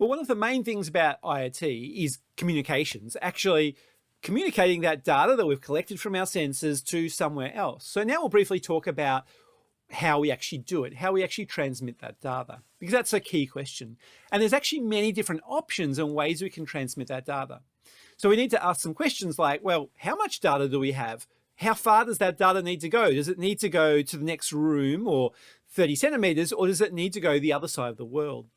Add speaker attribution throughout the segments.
Speaker 1: Well, one of the main things about IoT is communications, actually communicating that data that we've collected from our sensors to somewhere else. So now we'll briefly talk about how we actually do it, how we actually transmit that data, because that's a key question. And there's actually many different options and ways we can transmit that data. So we need to ask some questions like, well, how much data do we have? How far does that data need to go? Does it need to go to the next room or 30 centimeters, or does it need to go the other side of the world?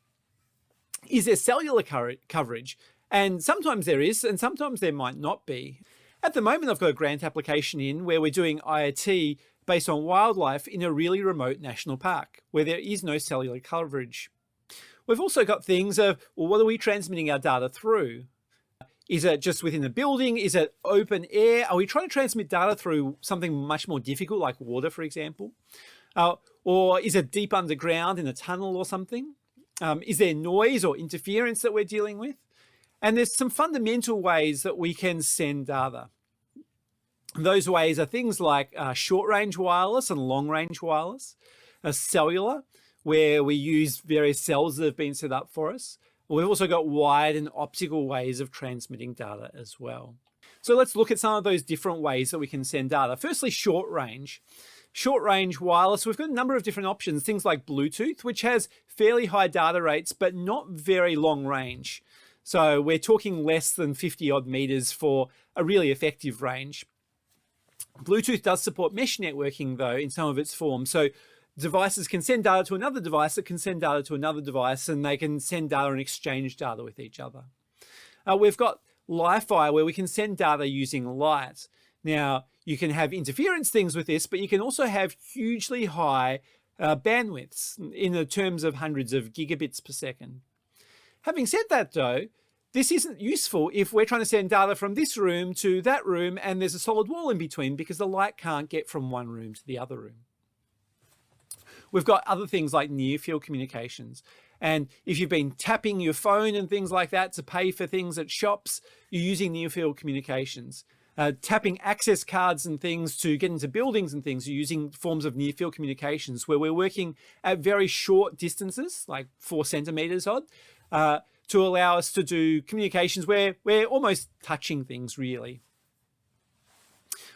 Speaker 1: Is there cellular coverage? And sometimes there is, and sometimes there might not be. At the moment, I've got a grant application in where we're doing IoT based on wildlife in a really remote national park where there is no cellular coverage. We've also got things of, well, what are we transmitting our data through? Is it just within the building? Is it open air? Are we trying to transmit data through something much more difficult like water, for example? Or is it deep underground in a tunnel or something? Is there noise or interference that we're dealing with? And there's some fundamental ways that we can send data. Those ways are things like short-range wireless and long-range wireless, cellular, where we use various cells that have been set up for us. We've also got wired and optical ways of transmitting data as well. So let's look at some of those different ways that we can send data. Firstly, short-range. Short-range wireless, we've got a number of different options, things like Bluetooth, which has fairly high data rates, but not very long range. So we're talking less than 50 odd meters for a really effective range. Bluetooth does support mesh networking though in some of its forms. So devices can send data to another device that can send data to another device, and they can send data and exchange data with each other. We've got Wi-Fi where we can send data using light. Now, you can have interference things with this, but you can also have hugely high bandwidths in the terms of hundreds of gigabits per second. Having said that though, this isn't useful if we're trying to send data from this room to that room and there's a solid wall in between because the light can't get from one room to the other room. We've got other things like near-field communications. And if you've been tapping your phone and things like that to pay for things at shops, you're using near-field communications. Tapping access cards and things to get into buildings and things, you're using forms of near-field communications where we're working at very short distances, like 4 centimeters odd, to allow us to do communications where we're almost touching things really.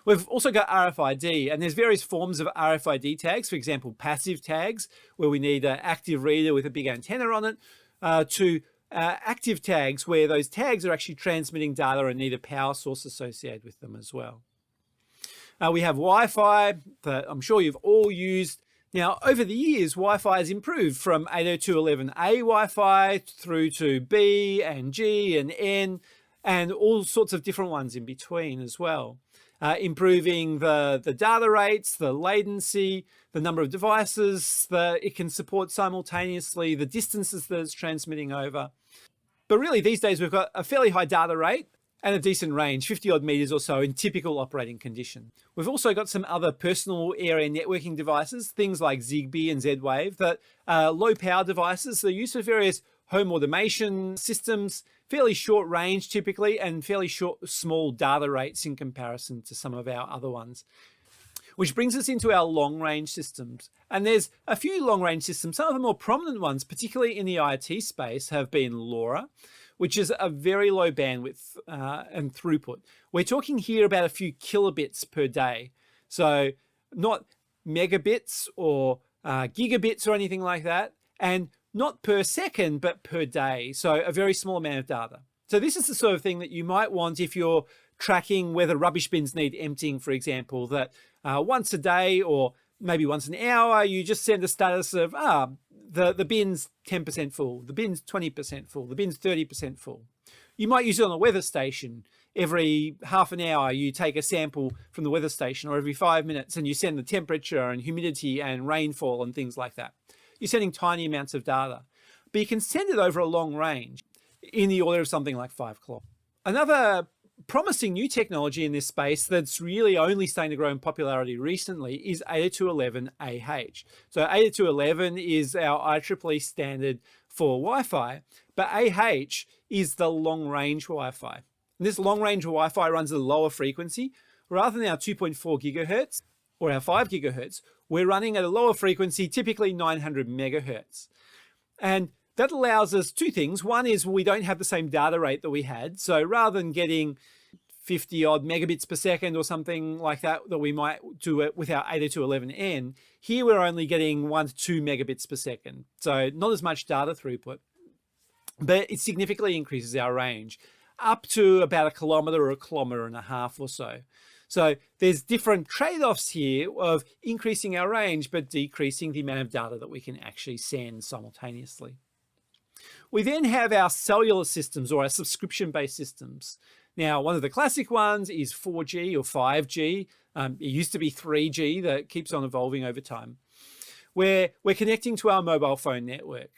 Speaker 1: We've also got RFID, and there's various forms of RFID tags, for example, passive tags, where we need an active reader with a big antenna on it, to active tags, where those tags are actually transmitting data and need a power source associated with them as well. We have Wi-Fi that I'm sure you've all used. Now, over the years, Wi-Fi has improved from 802.11a Wi-Fi through to B and G and N, and all sorts of different ones in between as well. Improving the data rates, the latency, the number of devices that it can support simultaneously, the distances that it's transmitting over. But really, these days, we've got a fairly high data rate and a decent range, 50 odd meters or so in typical operating condition. We've also got some other personal area networking devices, things like Zigbee and Z-Wave, that are low power devices. They're used for various home automation systems, fairly short range typically, and fairly small data rates in comparison to some of our other ones. Which brings us into our long range systems. And there's a few long range systems. Some of the more prominent ones, particularly in the IoT space, have been LoRa, which is a very low bandwidth and throughput. We're talking here about a few kilobits per day. So not megabits or gigabits or anything like that. And not per second, but per day. So a very small amount of data. So this is the sort of thing that you might want if you're tracking whether rubbish bins need emptying, for example, that once a day or maybe once an hour, you just send a status of, the bin's 10% full, the bin's 20% full, the bin's 30% full. You might use it on a weather station. Every half an hour, you take a sample from the weather station, or every 5 minutes, and you send the temperature and humidity and rainfall and things like that. You're sending tiny amounts of data, but you can send it over a long range in the order of something like 5 kilometers. Another promising new technology in this space that's really only starting to grow in popularity recently is 802.11ah. So 802.11 is our IEEE standard for Wi-Fi, but AH is the long-range Wi-Fi. And this long-range Wi-Fi runs at a lower frequency. Rather than our 2.4 gigahertz or our 5 gigahertz, we're running at a lower frequency, typically 900 megahertz. And that allows us two things. One is we don't have the same data rate that we had. So rather than getting 50 odd megabits per second or something like that we might do it with our 802.11n, here we're only getting 1 to 2 megabits per second. So not as much data throughput, but it significantly increases our range up to about 1 kilometer or 1.5 kilometers or so. So there's different trade-offs here of increasing our range, but decreasing the amount of data that we can actually send simultaneously. We then have our cellular systems or our subscription-based systems. Now, one of the classic ones is 4G or 5G. It used to be 3G that keeps on evolving over time, where we're connecting to our mobile phone network.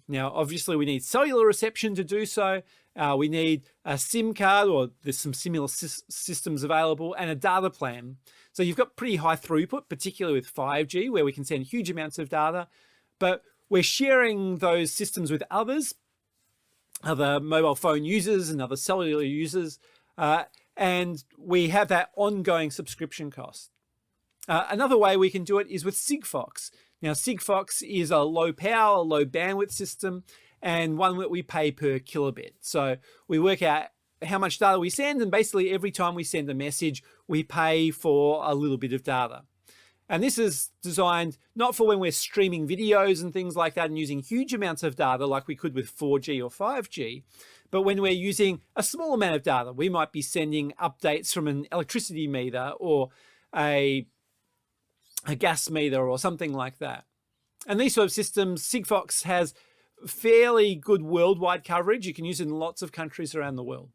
Speaker 1: Now, obviously, we need cellular reception to do so. We need a SIM card, or there's some similar systems available, and a data plan. So you've got pretty high throughput, particularly with 5G, where we can send huge amounts of data, but we're sharing those systems with others, other mobile phone users and other cellular users, and we have that ongoing subscription cost. Another way we can do it is with Sigfox. Now, Sigfox is a low power, low bandwidth system, and one that we pay per kilobit. So we work out how much data we send, and basically every time we send a message, we pay for a little bit of data. And this is designed not for when we're streaming videos and things like that and using huge amounts of data like we could with 4G or 5G, but when we're using a small amount of data. We might be sending updates from an electricity meter or a gas meter or something like that. And these sort of systems, Sigfox has fairly good worldwide coverage. You can use it in lots of countries around the world.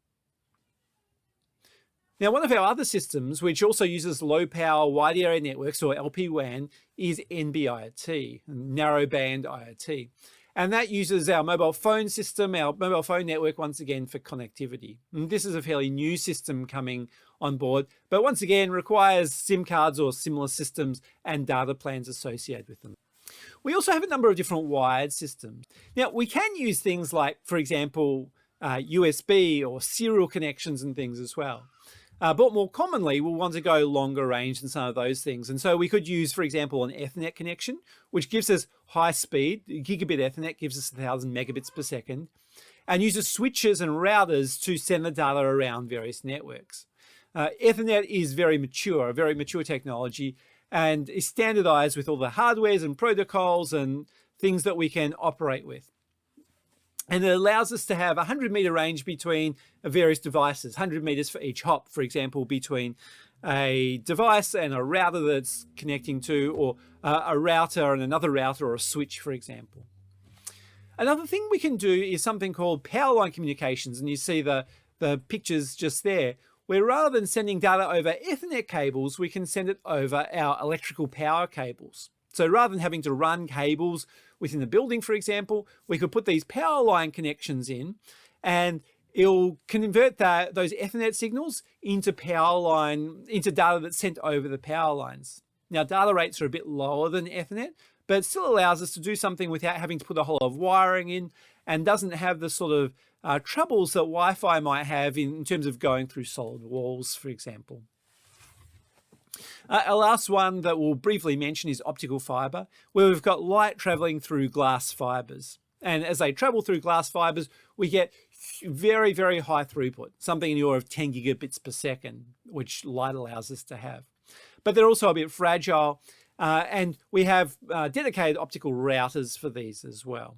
Speaker 1: Now, one of our other systems, which also uses low power wide area networks or LPWAN, is NB-IoT, narrowband IoT. And that uses our mobile phone system, our mobile phone network, once again, for connectivity. And this is a fairly new system coming on board, but once again, requires SIM cards or similar systems and data plans associated with them. We also have a number of different wired systems. Now, we can use things like, for example, USB or serial connections and things as well. But more commonly, we'll want to go longer range than some of those things. And so we could use, for example, an Ethernet connection, which gives us high speed. Gigabit Ethernet gives us 1,000 megabits per second, and uses switches and routers to send the data around various networks. Ethernet is very mature technology, and is standardized with all the hardwares and protocols and things that we can operate with. And it allows us to have 100-meter range between various devices, 100 meters for each hop, for example, between a device and a router that's connecting to, or a router and another router, or a switch, for example. Another thing we can do is something called power line communications, and you see the pictures just there, where rather than sending data over Ethernet cables, we can send it over our electrical power cables. So rather than having to run cables within the building, for example, we could put these power line connections in, and it'll convert those Ethernet signals into data that's sent over the power lines. Now, data rates are a bit lower than Ethernet, but it still allows us to do something without having to put a whole lot of wiring in, and doesn't have the sort of troubles that Wi-Fi might have in terms of going through solid walls, for example. Our last one that we'll briefly mention is optical fiber, where we've got light traveling through glass fibers. And as they travel through glass fibers, we get very, very high throughput, something in the order of 10 gigabits per second, which light allows us to have. But they're also a bit fragile, and we have dedicated optical routers for these as well.